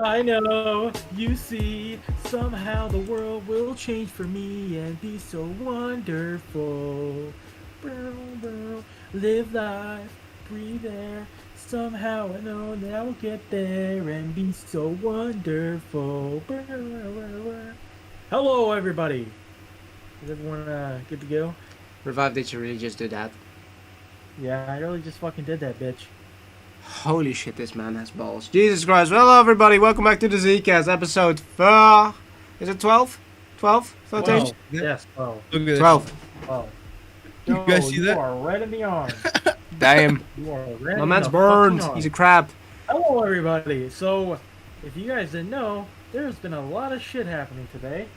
I know, you see, somehow the world will change for me and be so wonderful. Live life, breathe air. Somehow I know that I will get there and be so wonderful. Hello, everybody. Is everyone good to go? Revive, did you really just do that? Yeah, I really just fucking did that, bitch. Holy shit, this man has balls. Jesus Christ. Well, hello everybody, welcome back to the Zcast episode 4. Is it 12? 12? 13? 12. Yes, 12. Look at this. 12. 12. You Yo, guys see you that? are right in the arm. Damn. You are right My in man's the burned. fucking He's a arm. crab. Hello, everybody. So, if you guys didn't know, there's been a lot of shit happening today.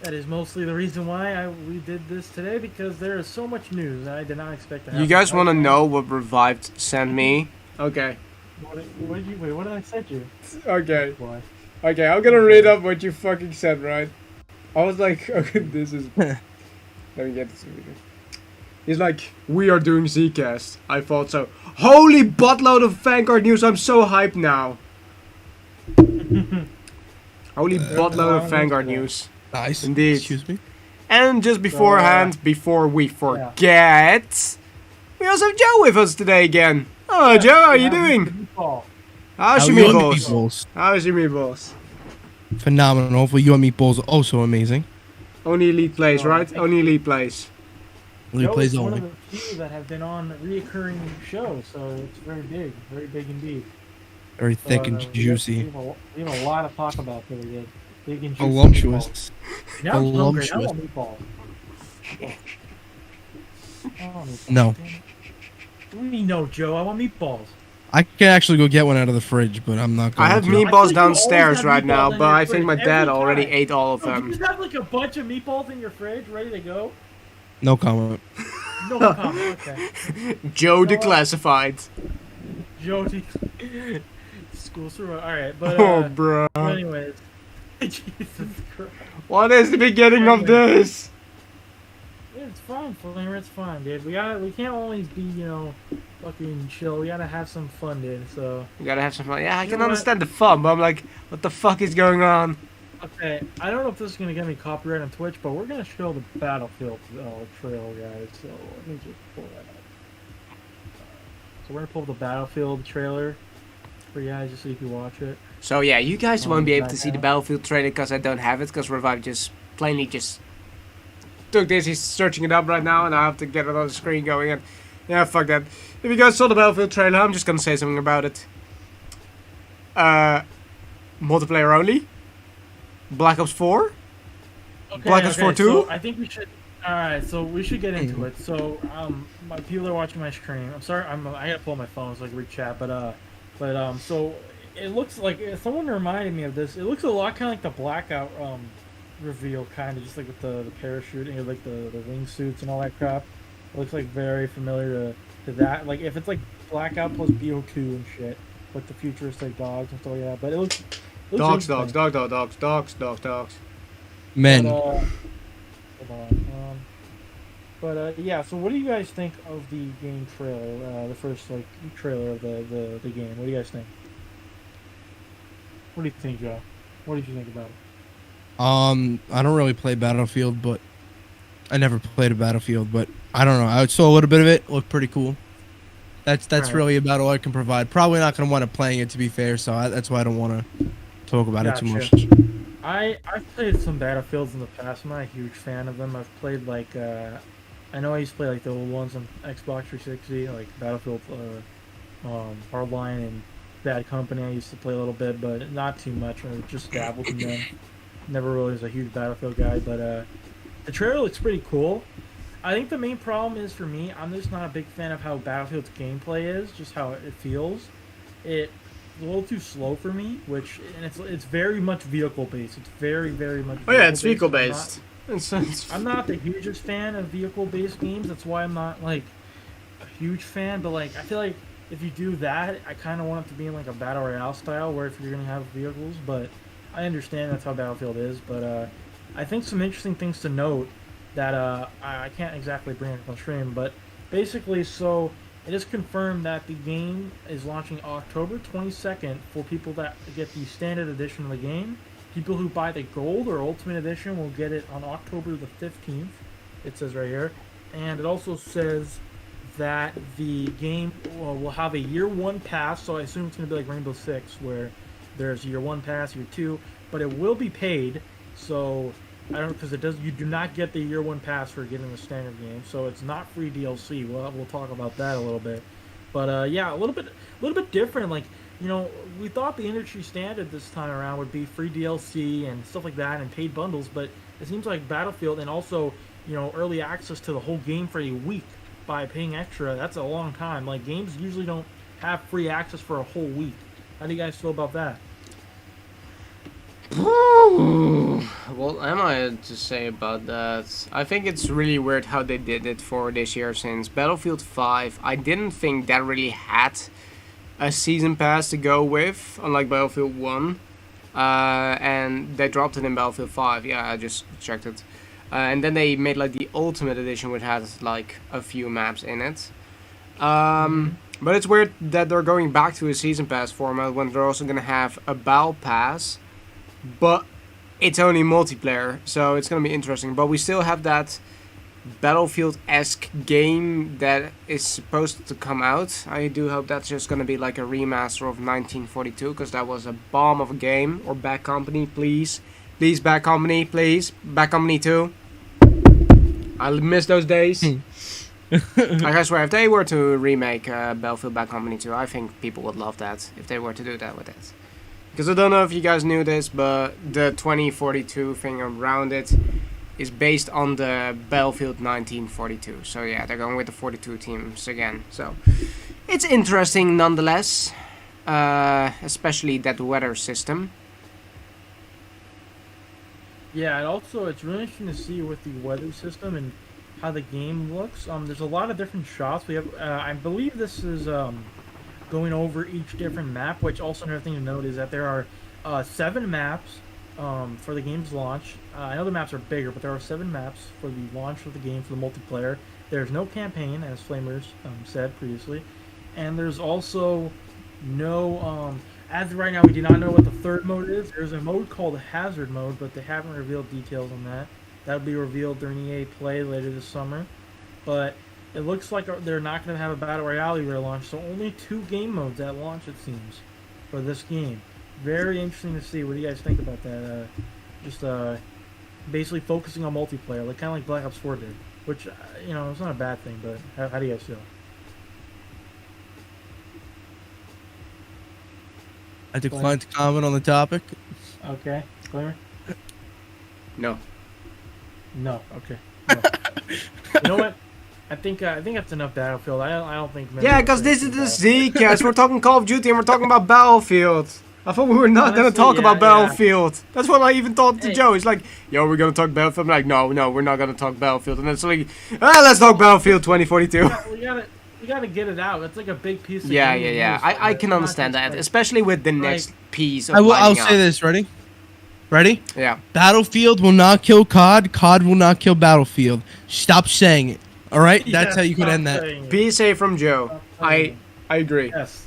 That is mostly the reason why we did this today, because there is so much news that I did not expect to happen. You guys want to know what Revived sent me? Okay. What did you wait? What did I send you? Okay. Boy. Okay, I'm gonna read up what you fucking said, right? I was like, okay, this is... Let me get this video. He's like, we are doing Zcast. I thought so. Holy buttload of Vanguard news, I'm so hyped now. Holy buttload of Vanguard news. Nice. Indeed. Excuse me. And just beforehand, before we forget, we also have Joe with us today again. Oh, Joe, how are you doing? How's your meatballs? How's your meatballs? Phenomenal. Hopefully your meatballs are also amazing. Only elite plays, right? Only elite plays. Only Joe plays is one only. of the few that have been on reoccurring shows, so it's very big indeed. Very thick and We juicy. have a lot to talk about today, dude. Big and juicy. Voluptuous. Meatballs. Now I'm hungry. I Voluptuous. want meatballs. I want meatballs. No. What do you mean no, Joe? I want meatballs. I can actually go get one out of the fridge, but I'm not going I have to. I meatballs think you always downstairs have right meatballs now, in but your I think my fridge dad every already time. ate all of Oh, you them. just have like a bunch of meatballs in your fridge ready to go? No comment. No comment. Okay. Joe declassified. Joe, school survival. All right, but Oh, bro. anyways, Jesus Christ. What is the beginning of this? It's fine, Flamer. It's fine, dude. We can't always be, fucking chill. We gotta have some fun, dude. So. You gotta have some fun. Yeah, I You can know what? understand the fun, but I'm like, what the fuck is going on? Okay, I don't know if this is gonna get me copyright on Twitch, but we're gonna show the Battlefield trail, guys. So let me just pull that up. So we're gonna pull the Battlefield trailer for you guys, just so you can watch it. So yeah, you guys won't be able to see the back Battlefield trailer because I don't have it, because Revive just plainly just took this. He's searching it up right now, and I have to get it on the screen going. And yeah, fuck that. If you guys saw the Battlefield trailer, I'm just gonna say something about it. Multiplayer only. Black Ops 4. Okay, Black Ops 4 2? So I think we should. All right, so we should get into it. So my people are watching my screen. I'm sorry, I gotta pull my phone so I can read chat. So it looks like someone reminded me of this. It looks a lot kind of like the Blackout reveal, kind of just like with the parachute and like the wingsuits and all that crap. It looks like very familiar to that. Like if it's like Blackout plus BO2 and shit, with the futuristic dogs and stuff like that. But it looks Dogs. Men. Hold on. Yeah. So, what do you guys think of the game trailer? The first trailer of the game. What do you guys think? What do you think, Joe? What did you think about it? I don't really play Battlefield, but I never played a Battlefield, but I don't know. I saw a little bit of it. Looked pretty cool. That's Right. really about all I can provide. Probably not going to want to playing it, to be fair. So that's why I don't want to talk about it too much. Gotcha. I've played some Battlefields in the past. I'm not a huge fan of them. I've played I know I used to play like the old ones on Xbox 360, like Battlefield Hardline and Bad Company. I used to play a little bit, but not too much. I just dabbled in them. Never really was a huge Battlefield guy, but the trailer looks pretty cool. I think the main problem is for me, I'm just not a big fan of how Battlefield's gameplay is, just how it feels. It's a little too slow for me, and it's very much vehicle based. It's very much. Oh yeah, it's vehicle based. based. I'm not the hugest fan of vehicle based games. That's why I'm not like a huge fan. But like, I feel like if you do that, I kind of want it to be in like a battle royale style, where if you're gonna have vehicles. But I understand that's how Battlefield is. But I think some interesting things to note that I can't exactly bring up on stream, but basically, so it is confirmed that the game is launching October 22nd for people that get the standard edition of the game. People who buy the gold or ultimate edition will get it on October the 15th. It says right here. And it also says that the game will have a year one pass, so I assume it's going to be like Rainbow Six, where there's year one pass, year two, but it will be paid. So I don't know, because it does. You do not get the year one pass for getting the standard game, so it's not free DLC. We'll talk about that a little bit, but yeah, a little bit different. Like, you know, we thought the industry standard this time around would be free DLC and stuff like that and paid bundles, but it seems like Battlefield and also, you know, early access to the whole game for a week by paying extra. That's a long time. Like, games usually don't have free access for a whole week. How do you guys feel about that? What am I to say about that? I think it's really weird how they did it for this year, since Battlefield 5, I didn't think that really had a season pass to go with, unlike Battlefield 1. And they dropped it in Battlefield 5, yeah, I just checked it. And then they made like the Ultimate Edition, which has like a few maps in it. But it's weird that they're going back to a season pass format when they're also going to have a Battle Pass. But it's only multiplayer, so it's going to be interesting. But we still have that Battlefield-esque game that is supposed to come out. I do hope that's just going to be like a remaster of 1942, because that was a bomb of a game. Or Bad Company, please. Please, Bad Company, please. Bad Company 2. I miss those days. I swear, if they were to remake Battlefield Bad Company 2, I think people would love that, if they were to do that with it. Because I don't know if you guys knew this, but the 2042 thing around it is based on the Battlefield 1942. So yeah, they're going with the 42 teams again. So it's interesting nonetheless, especially that weather system. Yeah, and also it's really interesting to see with the weather system and how the game looks. There's a lot of different shots. We have, I believe this is going over each different map, which also another thing to note is that there are 7 maps for the game's launch. I know the maps are bigger, but there are 7 maps for the launch of the game for the multiplayer. There's no campaign, as Flamers said previously, and there's also no, as of right now, we do not know what the third mode is. There's a mode called Hazard Mode, but they haven't revealed details on that. That'll be revealed during EA Play later this summer, but it looks like they're not going to have a Battle Royale either at launch, so only 2 game modes at launch, it seems, for this game. Very interesting to see. What do you guys think about that? Just basically focusing on multiplayer, like kind of like Black Ops 4 did, which, you know, it's not a bad thing, but how do you guys feel? I decline to comment on the topic. Okay. Clear? No. No. Okay. No. You know what? I think that's enough Battlefield. I don't think. Yeah, because this is the Zcast. We're talking Call of Duty and we're talking about Battlefield. I thought we were not going to talk about Battlefield. Yeah. That's what I even thought to Joe. He's like, yo, we're going to talk Battlefield. I'm like, no, we're not going to talk Battlefield. And then it's like, let's talk Battlefield 2042. Yeah, we gotta get it out. It's like a big piece of Yeah. I can understand that, especially with the next piece of I'll say this. Ready? Yeah. Battlefield will not kill COD. COD will not kill Battlefield. Stop saying it. All right? That's how you could end that. PSA from Joe. I agree. Yes.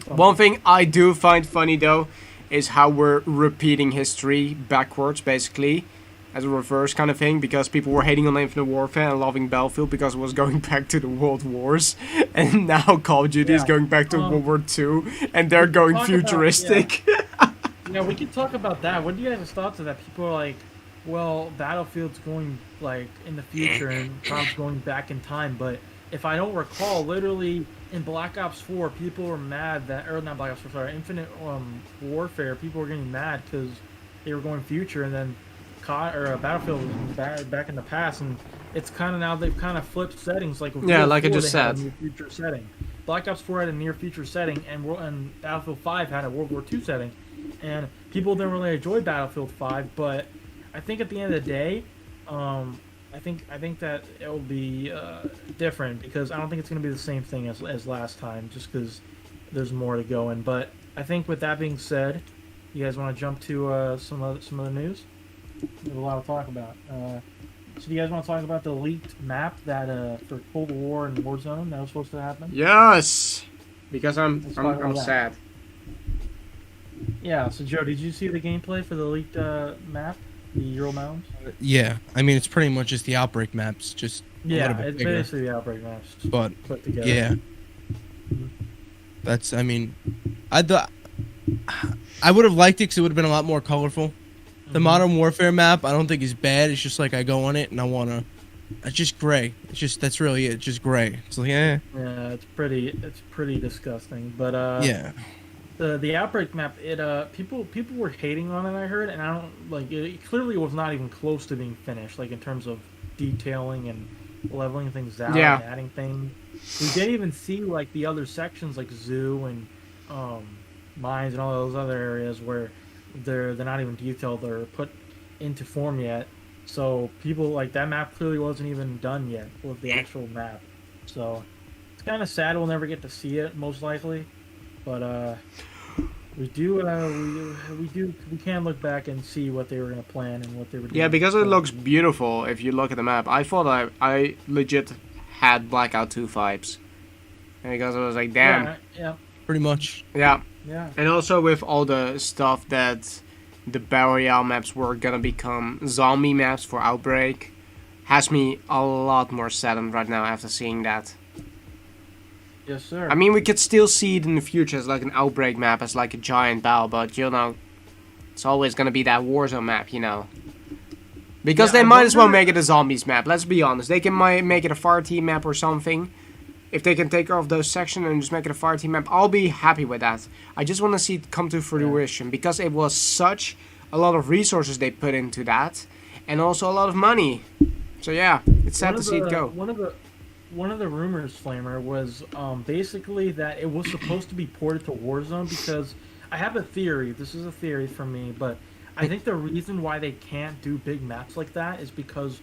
One thing I do find funny, though, is how we're repeating history backwards, basically, as a reverse kind of thing, because people were hating on Infinite Warfare and loving Battlefield because it was going back to the World Wars, and now Call of Duty is going back to World War II, and they're going futuristic. Yeah, we can talk about that. What do you guys' thoughts of that? People are like, well, Battlefield's going, like, in the future, and COD's going back in time, but if I don't recall, literally in Black Ops 4, people were mad that, or not Black Ops 4, sorry, Infinite Warfare, people were getting mad because they were going future, and then COD, or Battlefield was back in the past, and it's kind of now they've kind of flipped settings. Like, yeah, like I just said, near future setting. Black Ops 4 had a near future setting, and Battlefield 5 had a World War II setting, and people didn't really enjoy Battlefield 5, but I think at the end of the day, I think that it will be different, because I don't think it's going to be the same thing as last time, just because there's more to go in. But I think with that being said, you guys want to jump to some of the news? There's a lot to talk about. So do you guys want to talk about the leaked map that for Cold War and Warzone that was supposed to happen? Yes, because Let's talk about I'm that. sad. Yeah. So Joe, did you see the gameplay for the leaked map, the Euro Mounds? Yeah, I mean it's pretty much just the outbreak maps, just a Yeah, little bit it's bigger. basically the outbreak maps But put together. yeah, Mhm. that's. I mean, I would have liked it because it would have been a lot more colorful. The Mhm. Modern Warfare map, I don't think is bad. It's just like I go on it and I wanna. It's just gray. It's just that's really it. It's just gray. It's like Yeah, it's pretty disgusting. But yeah. the outbreak map, people were hating on it. I heard, and I don't like it. Clearly, was not even close to being finished. Like in terms of detailing and leveling things out Yeah. and adding things. We didn't even see like the other sections like zoo and um, mines and all those other areas where they're not even detailed or put into form yet. So people like that map clearly wasn't even done yet with the actual map. So it's kind of sad we'll never get to see it most likely. But we can look back and see what they were gonna plan and what they were doing. Yeah, because it So, looks beautiful if you look at the map. I thought I legit had Blackout 2 vibes. And because I was like, damn. yeah, Pretty much. Yeah. yeah. And also with all the stuff that the Battle Royale maps were gonna become zombie maps for Outbreak, has me a lot more saddened right now after seeing that. Yes, sir. I mean, we could still see it in the future as like an Outbreak map, as like a giant battle, but you know, it's always gonna be that Warzone map, you know. Because Yeah, they I might as well wonder- make it a zombies map, let's be honest. They can make it a fire team map or something. If they can take off those sections and just make it a fire team map, I'll be happy with that. I just want to see it come to fruition, because it was such a lot of resources they put into that, and also a lot of money. So yeah, it's sad to see it go. One of the rumors, Flamer, was basically that it was supposed to be ported to Warzone because I have a theory. This is a theory from me, but I think the reason why they can't do big maps like that is because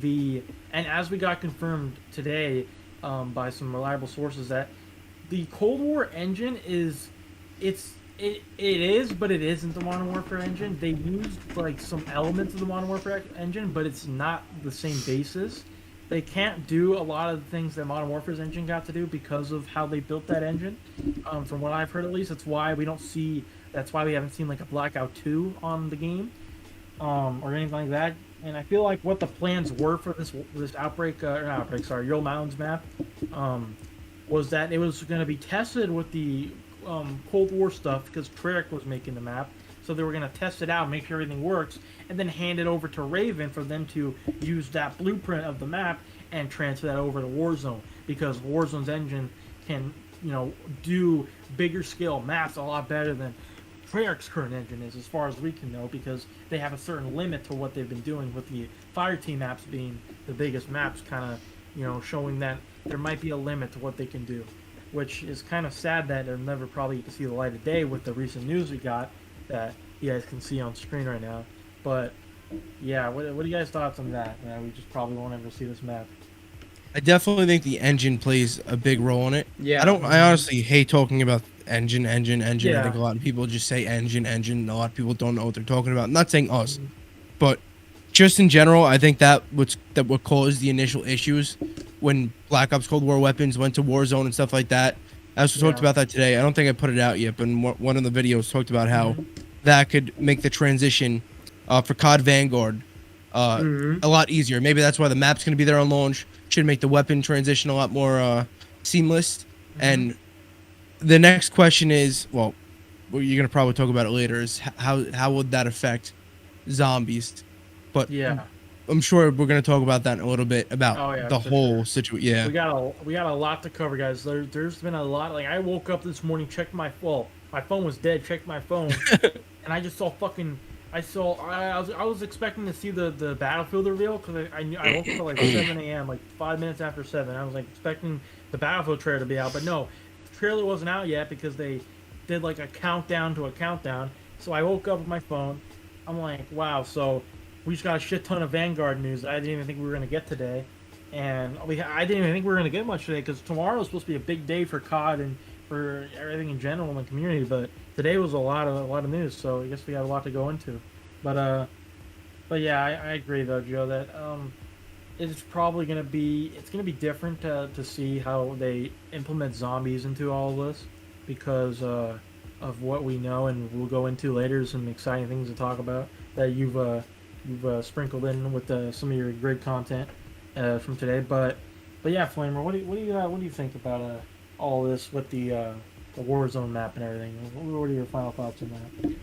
and as we got confirmed today by some reliable sources, that the Cold War engine it is, but it isn't the Modern Warfare engine. They used like some elements of the Modern Warfare engine, but it's not the same basis. They can't do a lot of the things that Modern Warfare's engine got to do because of how they built that engine. From what I've heard, at least, that's why we don't see. That's why we haven't seen like a Blackout 2 on the game, or anything like that. And I feel like what the plans were for this outbreak, not outbreak, sorry, Euro Mountains map, was that it was going to be tested with the Cold War stuff because Treyarch was making the map. So they were going to test it out, make sure everything works, and then hand it over to Raven for them to use that blueprint of the map and transfer that over to Warzone, because Warzone's engine can, do bigger scale maps a lot better than Treyarch's current engine is, as far as we can know, because they have a certain limit to what they've been doing, with the Fireteam maps being the biggest maps, kind of, showing that there might be a limit to what they can do, which is kind of sad that they'll never probably get to see the light of day with the recent news we got that you guys can see on screen right now. But yeah, what are you guys' thoughts on that? We just probably won't ever see this map. I definitely think the engine plays a big role in it. Yeah. I honestly hate talking about engine. I Yeah. think a lot of people just say engine. A lot of people don't know what they're talking about. I'm not saying us, but just in general, I think that what caused the initial issues when Black Ops Cold War weapons went to Warzone and stuff like that. I also talked about that today. I don't think I put it out yet, but in one of the videos talked about how that could make the transition for COD Vanguard a lot easier. Maybe that's why the map's going to be there on launch. Should make the weapon transition a lot more seamless. And the next question is, well, you're going to probably talk about it later, is how would that affect zombies? But Yeah. I'm sure we're going to talk about that in a little bit, about the for whole situation. Yeah. We got a lot to cover, guys. There's been a lot. Like, I woke up this morning, checked my phone was dead. Checked my phone, and I just saw I was expecting to see the Battlefield reveal, because I woke up at like 7 a.m., like 5 minutes after 7. I was like expecting the Battlefield trailer to be out, but no, the trailer wasn't out yet because they did like a countdown to a countdown. So I woke up with my phone. I'm like, wow. So we just got a shit ton of Vanguard news I didn't even think we were gonna get today, and I didn't even think we were gonna get much today, because tomorrow is supposed to be a big day for COD and for everything in general in the community. But today was a lot of news, so I guess we got a lot to go into. But yeah, I agree though, Joe, that it's probably gonna be different to see how they implement zombies into all of this because of what we know and we'll go into later. Some exciting things to talk about that you've sprinkled in with some of your grid content from today. But yeah, Flamer, what do you think about all this with the Warzone map and everything? What are your final thoughts on that?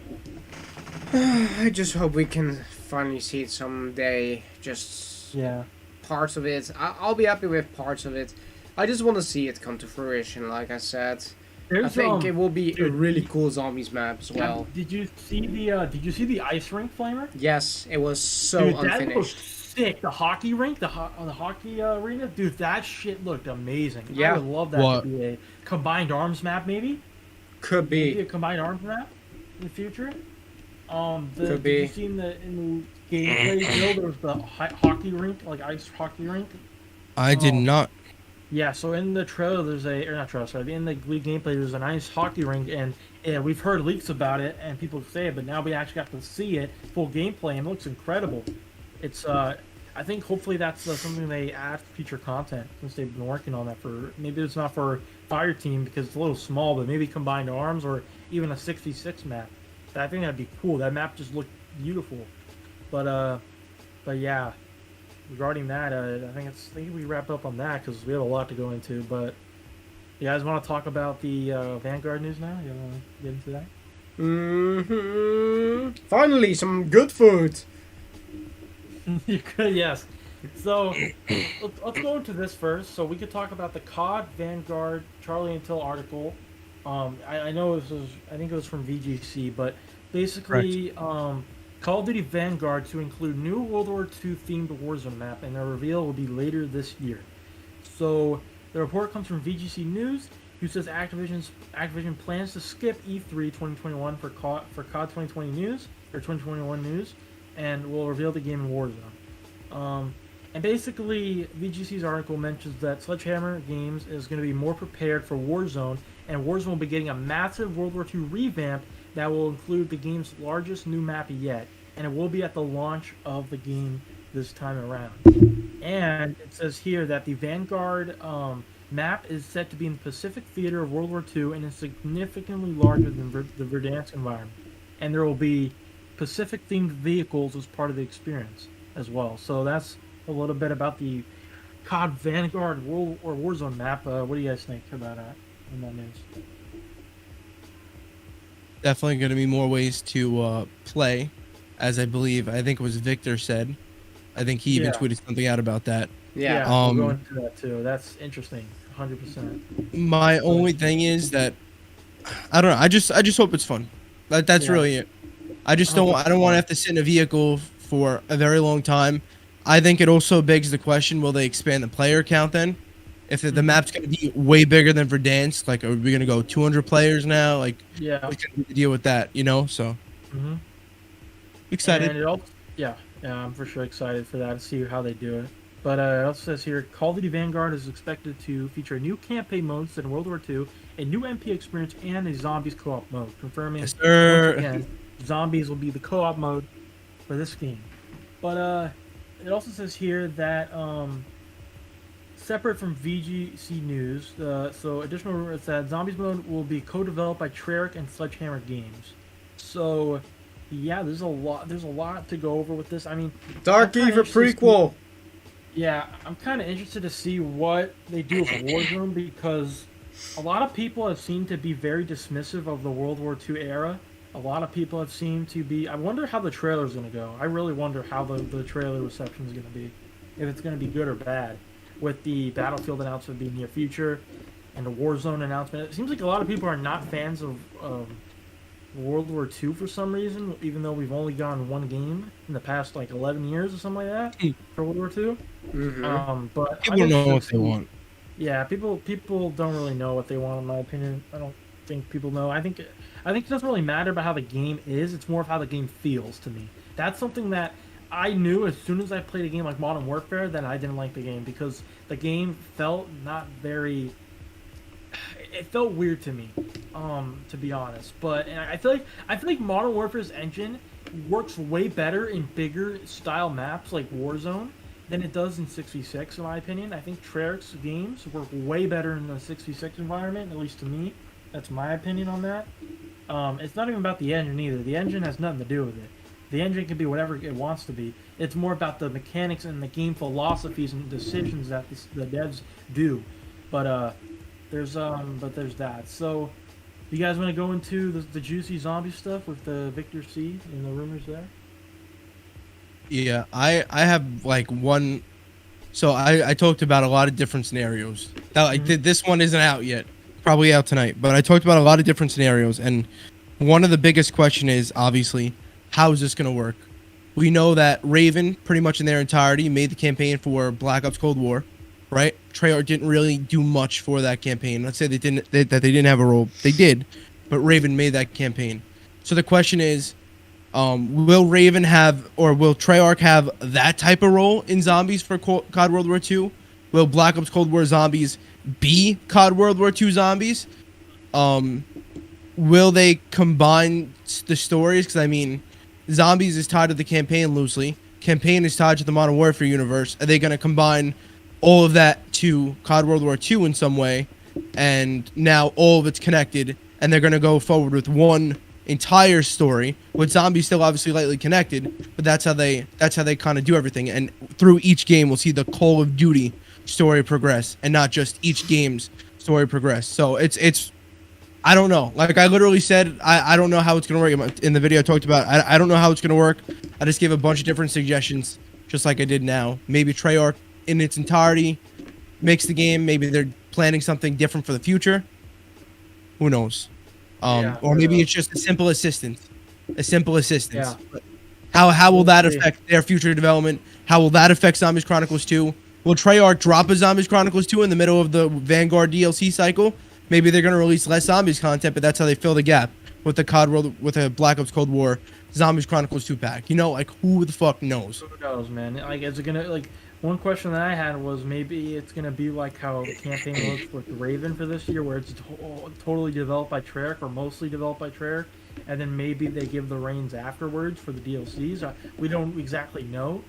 I just hope we can finally see it someday. Just Yeah. parts of it. I'll be happy with parts of it. I just want to see it come to fruition. Like I said, I think it will be a really cool zombies map as well. Did you see the ice rink, Flamer? Yes, it was so Dude, that looked unfinished. sick. The hockey rink, the hockey arena, dude, that shit looked amazing. Yeah. I would love that What? to be a combined arms map, maybe. Could Maybe a be. combined arms map in the future. Could Did be. you see in the gameplay video there was the hockey rink, like ice hockey rink? I did Oh. not. Yeah, so in the trailer, or not trailer, sorry, in the league gameplay, there's a nice hockey rink, and we've heard leaks about it, and people say it, but now we actually got to see it, full gameplay, and it looks incredible. It's, I think hopefully that's something they add to future content, since they've been working on that for, maybe it's not for Fire Team, because it's a little small, but maybe combined arms, or even a 66 map. I think that'd be cool. That map just looked beautiful. But yeah. Regarding that, I think we wrap up on that because we have a lot to go into. But you guys want to talk about the Vanguard news now? You want to get into that? Finally, some good food. You could, yes. So let's go into this first. So we could talk about the COD Vanguard Charlie Until article. I know I think it was from VGC, but basically, Call of Duty Vanguard to include new World War II themed Warzone map, and the reveal will be later this year. So the report comes from VGC News, who says Activision plans to skip E3 2021 for COD 2020 news or 2021 news, and will reveal the game in Warzone. And basically, VGC's article mentions that Sledgehammer Games is going to be more prepared for Warzone, and Warzone will be getting a massive World War II revamp that will include the game's largest new map yet, and it will be at the launch of the game this time around. And it says here that the Vanguard map is set to be in the Pacific theater of World War II and is significantly larger than the Verdansk environment. And there will be Pacific-themed vehicles as part of the experience as well. So that's a little bit about the COD Vanguard Warzone map. What do you guys think about that in that news? Definitely going to be more ways to play, as I think it was Victor said. I think he even tweeted something out about that. Yeah. We'll go into that too. That's interesting. 100%. My only thing is that I don't know. I just hope it's fun. That's really it. I don't want to have to sit in a vehicle for a very long time. I think it also begs the question: will they expand the player count then? If the map's going to be way bigger than Verdansk, like, are we going to go 200 players now? Like, Yeah. what's going to be the deal with that? You know, so excited. And it also, yeah, I'm for sure excited for that to see how they do it. But it also says here, Call of Duty Vanguard is expected to feature new campaign modes in World War II, a new MP experience, and a zombies co-op mode, confirming Yes, sir. once again zombies will be the co-op mode for this game. But it also says here that separate from VGC News, so additional rumor is that zombies mode will be co-developed by Treyarch and Sledgehammer Games. So yeah, there's a lot to go over with this. I mean, Dark Eve prequel. Yeah, I'm kind of interested to see what they do with Warzone because a lot of people have seemed to be very dismissive of the World War II era. A lot of people have seemed to be. I wonder how the trailer's going to go. I really wonder how the trailer reception is going to be. If it's going to be good or bad. With the Battlefield announcement being near future and the Warzone announcement. It seems like a lot of people are not fans of World War II for some reason, even though we've only gotten one game in the past like 11 years or something like that for World War II. But People know what they want. Yeah, people don't really know what they want, in my opinion. I don't think people know. I think it doesn't really matter about how the game is. It's more of how the game feels to me. That's something that I knew as soon as I played a game like Modern Warfare that I didn't like the game because the game felt not very. It felt weird to me, to be honest. But and I feel like Modern Warfare's engine works way better in bigger style maps like Warzone than it does in 66, in my opinion. I think Treyarch's games work way better in the 66 environment, at least to me. That's my opinion on that. It's not even about the engine either. The engine has nothing to do with it. The engine can be whatever it wants to be. It's more about the mechanics and the game philosophies and decisions that the devs do. But there's that. So, you guys want to go into the juicy zombie stuff with the Victor C and the rumors there? Yeah, I have like one. So I talked about a lot of different scenarios. Now, this one isn't out yet. Probably out tonight. But I talked about a lot of different scenarios, and one of the biggest question is obviously, how is this going to work? We know that Raven, pretty much in their entirety, made the campaign for Black Ops Cold War, right? Treyarch didn't really do much for that campaign. Let's say that they didn't have a role. They did, but Raven made that campaign. So the question is, will Raven have, or will Treyarch have that type of role in zombies for COD World War II? Will Black Ops Cold War zombies be COD World War II zombies? Will they combine the stories? Because I mean, zombies is tied to the campaign loosely. Campaign is tied to the Modern Warfare universe. Are they going to combine all of that to COD World War II in some way? And now all of it's connected, and they're going to go forward with one entire story with zombies still obviously lightly connected, but that's how they kind of do everything. And through each game, we'll see the Call of Duty story progress, and not just each game's story progress. So it's I don't know. Like I literally said, I don't know how it's gonna work. In the video I talked about, I don't know how it's gonna work. I just gave a bunch of different suggestions, just like I did now. Maybe Treyarch in its entirety makes the game. Maybe they're planning something different for the future. Who knows? Or maybe it's just a simple assistance. A simple assistance. Yeah. But how will that affect their future development? How will that affect Zombies Chronicles 2? Will Treyarch drop a Zombies Chronicles 2 in the middle of the Vanguard DLC cycle? Maybe they're gonna release less zombies content, but that's how they fill the gap with the COD World, with a Black Ops Cold War Zombies Chronicles 2 pack. You know, like who the fuck knows? Who knows, man? Like, is it gonna like? One question that I had was maybe it's gonna be like how the campaign was with Raven for this year, where it's totally developed by Treyarch or mostly developed by Treyarch, and then maybe they give the reins afterwards for the DLCs. We don't exactly know.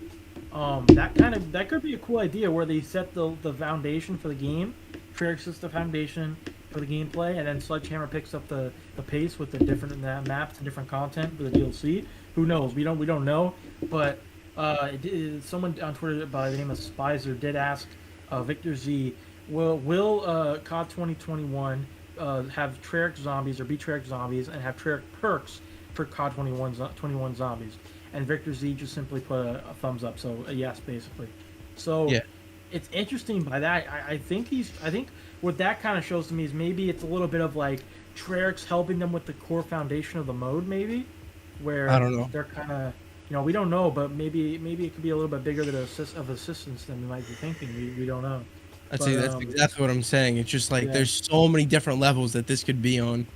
That could be a cool idea where they set the foundation for the game. Treyarch sets the foundation for the gameplay, and then Sledgehammer picks up the pace with the different maps and different content for the DLC. Who knows? We don't know, but someone on Twitter by the name of Spicer did ask Victor Z, will COD 2021 have Treyarch zombies or be Treyarch zombies and have Treyarch perks for COD 21 zombies? And Victor Z just simply put a thumbs up, so a yes, basically. So yeah. It's interesting by that. I think what that kind of shows to me is maybe it's a little bit of like Treyarch's helping them with the core foundation of the mode, maybe, where I don't know. They're kind of, we don't know, but maybe it could be a little bit bigger of assistance than we might be thinking. We don't know. That's exactly what I'm saying. It's just like there's so many different levels that this could be on,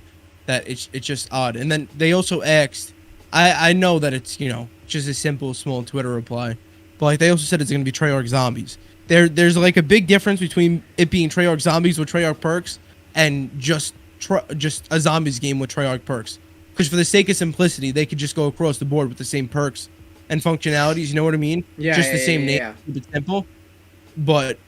that it's just odd. And then they also asked, I know that it's just a simple small Twitter reply, but like they also said it's gonna be Treyarch zombies. There's like a big difference between it being Treyarch zombies with Treyarch perks and just a zombies game with Treyarch perks. Because for the sake of simplicity, they could just go across the board with the same perks and functionalities. You know what I mean? Yeah. Just the same name. Keep it simple. But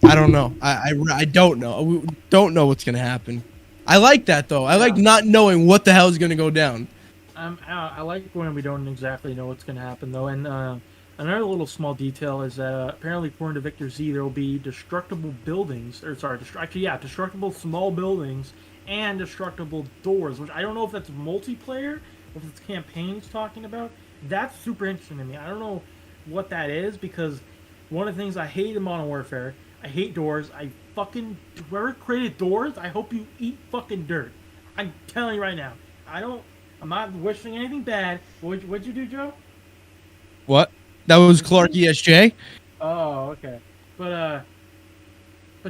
I don't know. I don't know. We don't know what's gonna happen. I like that though. I like not knowing what the hell is gonna go down. I like when we don't exactly know what's gonna happen though. And another little small detail is that apparently, according to Victor Z, there will be destructible buildings, destructible small buildings and destructible doors. Which I don't know if that's multiplayer or if it's campaign he's talking about. That's super interesting to me. I don't know what that is, because one of the things I hate in Modern Warfare, I hate doors. Whoever created doors, I hope you eat fucking dirt. I'm telling you right now. I'm not wishing anything bad. What'd you do, Joe? What? That was Clark ESJ. Oh, okay. But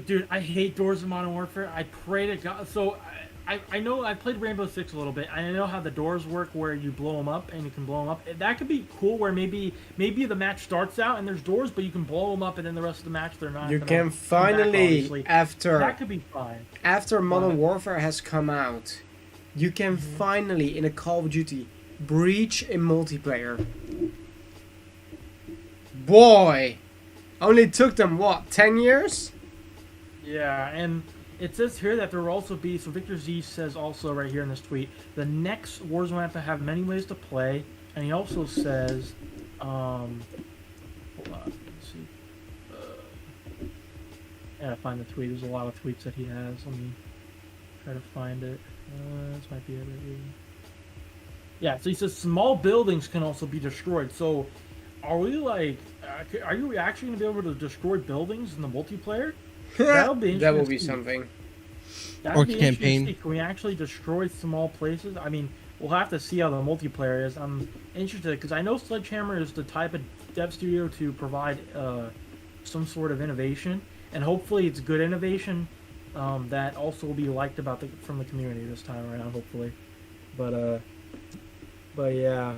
dude, I hate doors in Modern Warfare. I pray to God. So I know I played Rainbow Six a little bit. I know how the doors work, where you blow them up and you can blow them up. That could be cool. Where maybe the match starts out and there's doors, but you can blow them up, and then the rest of the match they're not. You can finally, after that could be fine. After Modern Warfare has come out, you can finally in a Call of Duty breach a multiplayer. boy. Only took them, what, 10 years? Yeah, and it says here that there will also be, so Victor Z says also right here in this tweet, the next Warzone map to have many ways to play, and he also says, hold on, let's see, I gotta find the tweet, there's a lot of tweets that he has, let me try to find it, this might be it right here. Yeah, so he says small buildings can also be destroyed, so are we like, are you actually gonna be able to destroy buildings in the multiplayer? That'll be interesting. That will be something. That'd Or be campaign. interesting to see. Can we actually destroy small places? I mean, we'll have to see how the multiplayer is. I'm interested because I know Sledgehammer is the type of dev studio to provide some sort of innovation, and hopefully it's good innovation that also will be liked about from the community this time around. Hopefully, but yeah.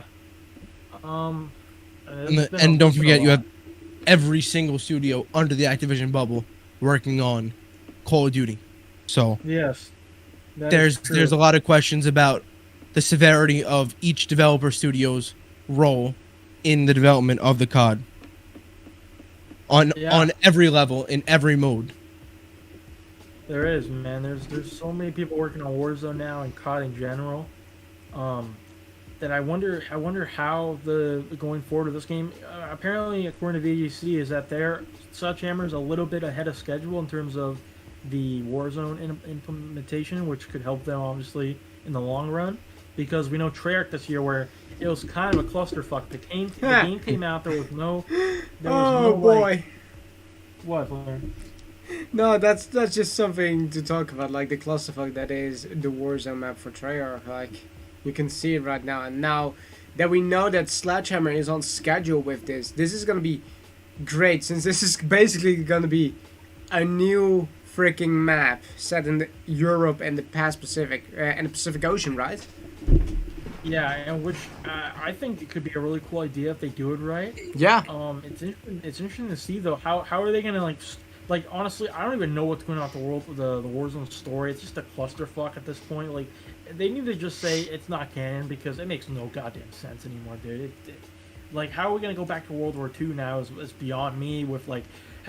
And don't forget, you have every single studio under the Activision bubble working on Call of Duty. So Yes. there's a lot of questions about the severity of each developer studio's role in the development of the COD on every level in every mode. There is, man. There's so many people working on Warzone now and COD in general. That I wonder how the going forward of this game. Apparently, according to VGC, is that their Sledgehammer is a little bit ahead of schedule in terms of the Warzone implementation, which could help them obviously in the long run. Because we know Treyarch this year, where it was kind of a clusterfuck. The game came out, there was no. Oh boy. Like, what? Blair? No, that's just something to talk about, like the clusterfuck that is the Warzone map for Treyarch. Like, you can see it right now, and now that we know that Sledgehammer is on schedule with this is gonna be great, since this is basically gonna be a new freaking map set in Europe and the past Pacific and the Pacific Ocean, right? Yeah, and which I think it could be a really cool idea if they do it right. Yeah. It's interesting to see though how are they gonna like honestly I don't even know what's going on with the Warzone story. It's just a clusterfuck at this point. Like they need to just say it's not canon because it makes no goddamn sense anymore, dude. Like how are we gonna go back to World War II now is beyond me. With like,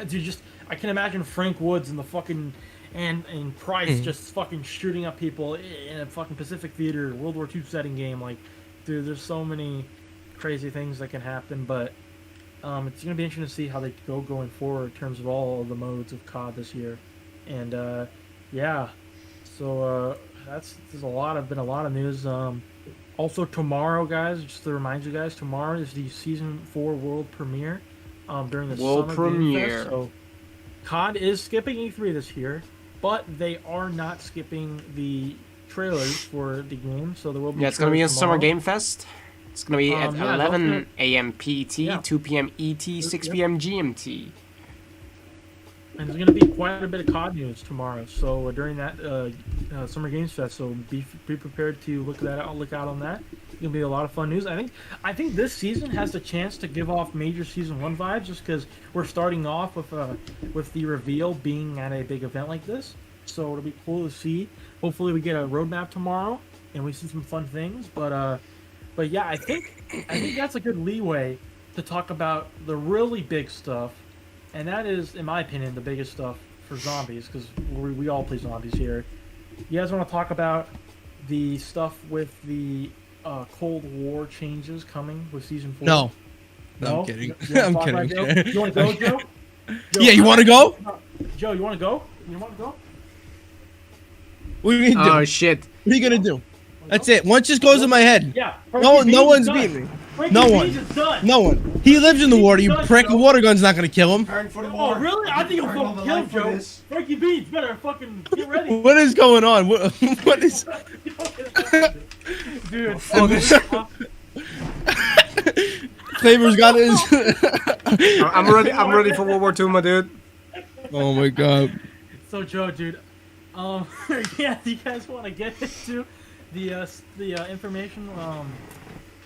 dude, just I can imagine Frank Woods and the fucking and Price just fucking shooting up people in a fucking Pacific Theater World War II setting game. Like, dude, there's so many crazy things that can happen, but it's gonna be interesting to see how they go going forward in terms of all of the modes of COD this year, and yeah, so there's been a lot of news. Also tomorrow, guys, just to remind you guys, tomorrow is the Season 4 world premiere during the World Summer premiere. Game Fest. So COD is skipping E3 this year, but they are not skipping the trailers for the game, so there will be. Yeah, it's gonna be a trailers Summer tomorrow. Game Fest. It's gonna be at yeah, 11 a.m. PT, Yeah. 2 p.m. ET, 6 p.m. GMT. And there's going to be quite a bit of COD news tomorrow. So during that Summer Games Fest, so be prepared to look out on that. It's going to be a lot of fun news. I think this season has the chance to give off major season 1 vibes, just because we're starting off with the reveal being at a big event like this. So it'll be cool to see. Hopefully we get a roadmap tomorrow and we see some fun things. But yeah, I think that's a good leeway to talk about the really big stuff. And that is, in my opinion, the biggest stuff for zombies, because we all play zombies here. You guys want to talk about the stuff with the Cold War changes coming with Season 4? No, I'm kidding. I'm kidding. You want to go, Joe? Yeah, you want to go? Joe, you want to go? You want to go? What are you gonna do? Oh shit! What are you gonna do? That's it. Once just goes in my head. Yeah. No one's beating me. No one. No one. He lives in the water. You prick. A water gun's not gonna kill him. Oh, really? I think you'll fucking kill him, Joe. Frankie Beans, better fucking get ready. What is going on? What is? Dude, Flavor's got his. I'm ready for World War II, my dude. Oh my god. So Joe, dude, yeah, do you guys want to get into the information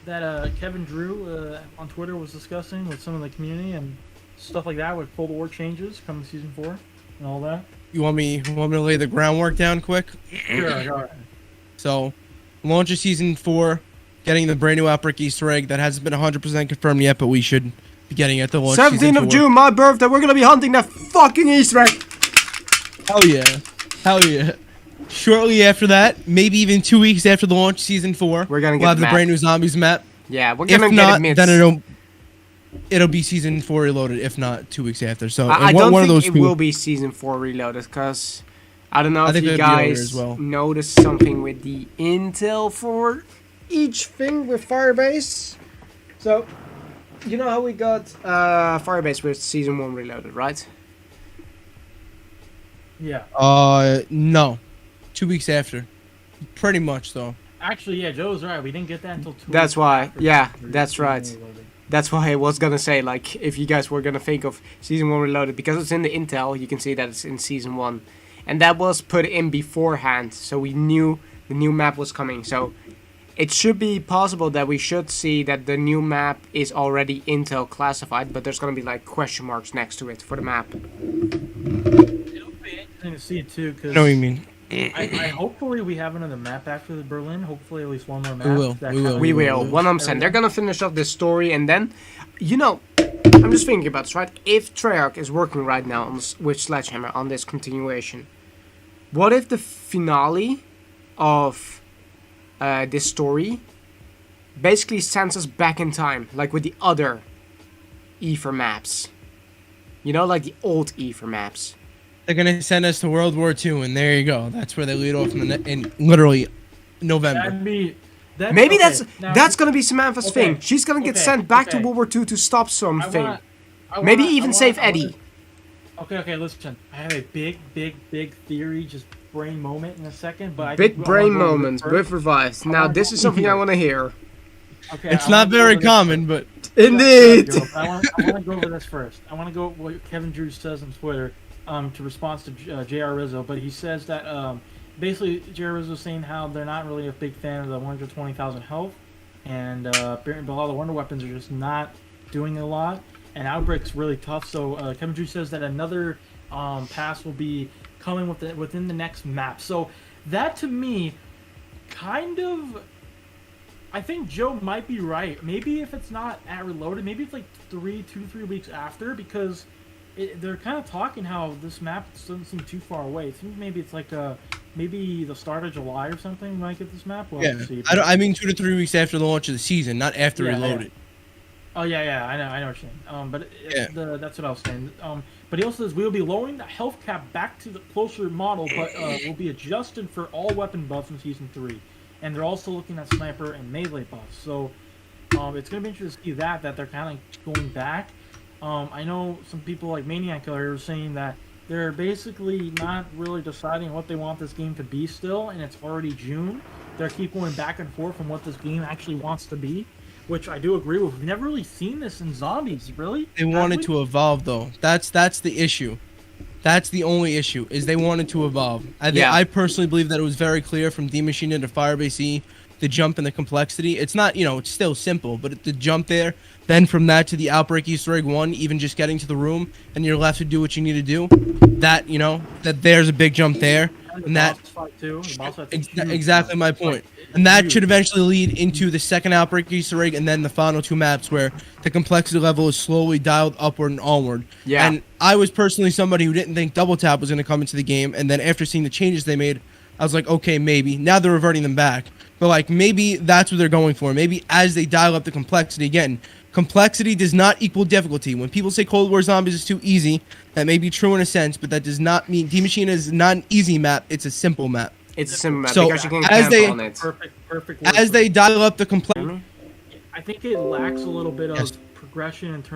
that Kevin Drew on Twitter was discussing with some of the community and stuff like that with Cold War changes coming to Season 4 and all that? You want me to lay the groundwork down quick? Sure, all right. So, launch of Season 4, getting the brand new Outbreak Easter egg that hasn't been 100% confirmed yet, but we should beginning at the launch. 17th of June, my birthday. We're gonna be hunting that fucking Easter egg. Hell yeah. Hell yeah. Shortly after that, maybe even 2 weeks after the launch, season 4, we're gonna get we'll have the map. brand new zombies map. Yeah, we're If gonna not, get it then it'll be season 4 reloaded. If not, 2 weeks after. So I one don't of think those it two. will be season 4 reloaded, because I don't know I if think you it'll be earlier guys as well. noticed something with the intel for each thing with Firebase. So, you know how we got Firebase with season 1 reloaded, right? Yeah. No. 2 weeks after. Pretty much, though. Actually, yeah, Joe's right. We didn't get that until 2 That's weeks why. after Yeah, season that's three right. reloaded. That's why I was gonna say, like, if you guys were gonna think of season 1 reloaded, because it's in the intel, you can see that it's in season 1. And that was put in beforehand, so we knew the new map was coming. So it should be possible that we should see that the new map is already intel classified, but there's gonna be like question marks next to it for the map. It'll be interesting to see it too, because I know what you mean. I hopefully we have another map after the Berlin. Hopefully at least one more map. We will, that we will. kinda We will, reloads 100%. They're everything. gonna finish off this story, and then, you know, I'm just thinking about this, right? If Treyarch is working right now on with Sledgehammer on this continuation, what if the finale of this story basically sends us back in time, like with the other Ether maps? You know, like the old Ether maps. They're gonna send us to World War II, and there you go. That's where they lead off in literally November. That'd be, Maybe okay, now- that's gonna be Samantha's Okay, thing. She's gonna get okay, sent back to okay. World War II to stop I something. wanna- I Maybe wanna- even I save wanna- Eddie. Okay, listen. I have a big theory, just brain moment in a second, but I Big think brain I wanna go moments first. with revised. I Now wanna this go is something I here. want to hear. Okay, It's I not wanna go very over this common, but Indeed. first. I want to go over this first. I want to go what Kevin Drew says on Twitter to response to J.R. Rizzo, but he says that basically J.R. Rizzo saying how they're not really a big fan of the 120,000 health, and apparently a lot of the wonder weapons are just not doing a lot, and Outbreak's really tough. So Kevin Drew says that another pass will be coming within the next map. So that to me, kind of, I think Joe might be right. Maybe if it's not at Reloaded, maybe it's like 2-3 weeks after, because they're kind of talking how this map doesn't seem too far away. It seems maybe it's like maybe the start of July or something. We might get this map. We'll have to see. I mean 2 to 3 weeks after the launch of the season, not after Yeah, Reloaded. Oh yeah, I know what you're saying. But that's what I was saying. But he also says we'll be lowering the health cap back to the closer model, but will be adjusted for all weapon buffs in season 3, and they're also looking at sniper and melee buffs. So it's gonna be interesting to see that they're kind of going back. I know some people like Maniac Killer are saying that they're basically not really deciding what they want this game to be still, and it's already June. They keep going back and forth on what this game actually wants to be, which I do agree with. We've never really seen this in zombies, really. They wanted to evolve, though. That's the issue. That's the only issue, is they wanted to evolve. I personally believe that it was very clear from D Machine into Firebase E, the jump and the complexity. It's not, it's still simple, but the jump there, then from that to the Outbreak Easter Egg 1, even just getting to the room, and you're left to do what you need to do, that, that there's a big jump there. And that exactly my point. And that should eventually lead into the second Outbreak Easter egg, and then the final 2 maps where the complexity level is slowly dialed upward and onward. Yeah. And I was personally somebody who didn't think Double Tap was going to come into the game, and then after seeing the changes they made, I was like, okay, maybe. Now they're reverting them back. But like, maybe that's what they're going for. Maybe as they dial up the complexity again. Complexity does not equal difficulty. When people say Cold War Zombies is too easy, that may be true in a sense, but that does not mean D Machine is not an easy map. It's a simple map. It's a simple map So, because you can as camp they- on it. Perfect. As they dial up the complexity, I think it lacks a little bit of progression in terms